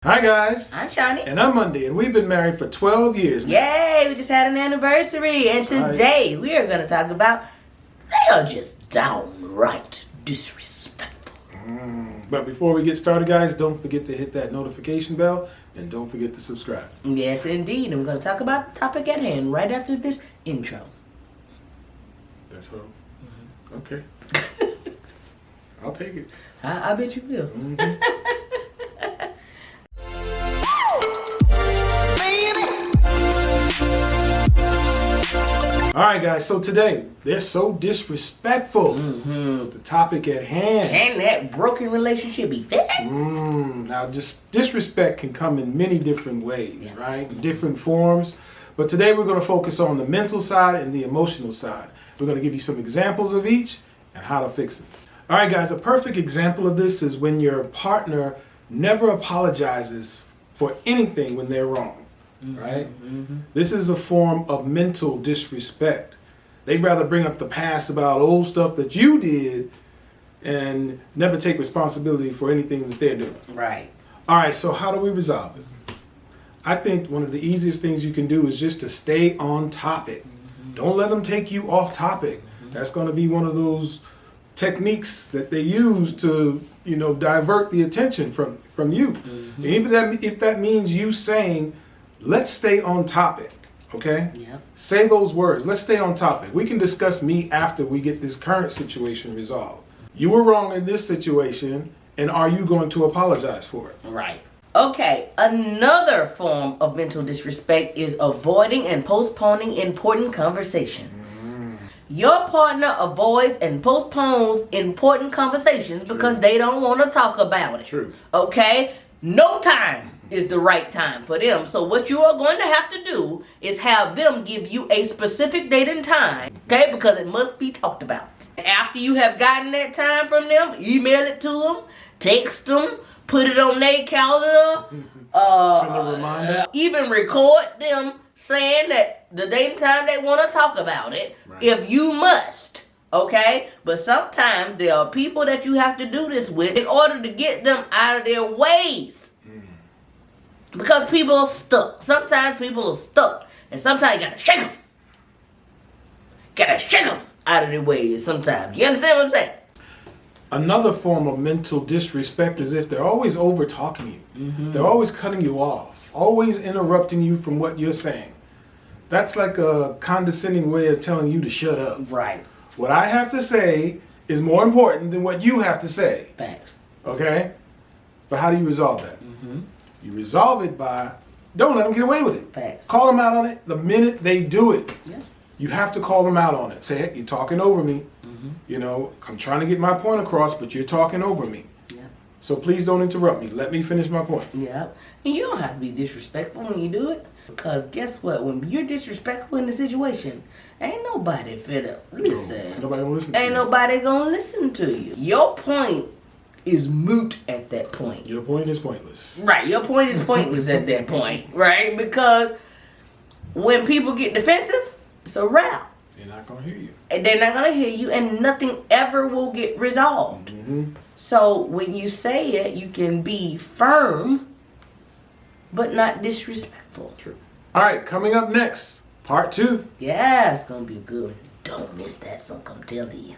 Hi guys, I'm Shauni. and I'm Mondi, and we've been married for 12 years now. Yay, we just had an anniversary, and today we are going to talk about they are just downright disrespectful. But before we get started, guys, don't forget to hit that notification bell, and don't forget to subscribe. Yes, indeed. I'm going to talk about the topic at hand right after this intro. That's all? Okay. I'll take it. I bet you will. All right, guys, so today, they're so disrespectful. It's the topic at hand. Can that broken relationship be fixed? Now, disrespect can come in many different ways, right? In different forms. But today we're going to focus on the mental side and the emotional side. We're going to give you some examples of each and how to fix it. All right, guys, a perfect example of this is when your partner never apologizes for anything when they're wrong. Right? This is a form of mental disrespect. They'd rather bring up the past about old stuff that you did and never take responsibility for anything that they're doing. Right. All right, so how do we resolve it? I think one of the easiest things you can do is just to stay on topic. Don't let them take you off topic. That's going to be one of those techniques that they use to, divert the attention from you. And even if that means you saying, let's stay on topic, okay? Yep. Say those words. Let's stay on topic. We can discuss me after we get this current situation resolved. You were wrong in this situation, and are you going to apologize for it? Right. Okay, another form of mental disrespect is avoiding and postponing important conversations. Your partner avoids and postpones important conversations because they don't want to talk about it. True. Okay? No time is the right time for them. So what you are going to have to do is have them give you a specific date and time, okay? Because it must be talked about. After you have gotten that time from them, email it to them, text them, put it on their calendar, Send a reminder. even record them saying that the date and time they want to talk about it, if you must. Okay? But sometimes there are people that you have to do this with in order to get them out of their ways. Because people are stuck. Sometimes people are stuck. And sometimes you gotta shake them. Gotta shake them out of their ways sometimes. You understand what I'm saying? Another form of mental disrespect is if they're always over talking you. They're always cutting you off. Always interrupting you from what you're saying. That's like a condescending way of telling you to shut up. Right. What I have to say is more important than what you have to say. Thanks. Okay? But how do you resolve that? You resolve it by, don't let them get away with it. Facts. Call them out on it the minute they do it. Yeah. You have to call them out on it. Say, hey, you're talking over me. I'm trying to get my point across, but you're talking over me. Yeah. So please don't interrupt me. Let me finish my point. Yeah. And you don't have to be disrespectful when you do it. Because guess what? When you're disrespectful in the situation, ain't nobody finna listen. Nobody gonna listen to you. Ain't nobody gonna listen to you. Your point is moot at that point. Your point is pointless. Right. Your point is pointless at that point. Right? Because when people get defensive, it's a wrap. They're not gonna hear you. And they're not gonna hear you, and nothing ever will get resolved. So when you say it, you can be firm, but not disrespectful. True. All right, coming up next, part 2. Yeah, it's gonna be a good one. Don't miss that, sucker, I'm telling you.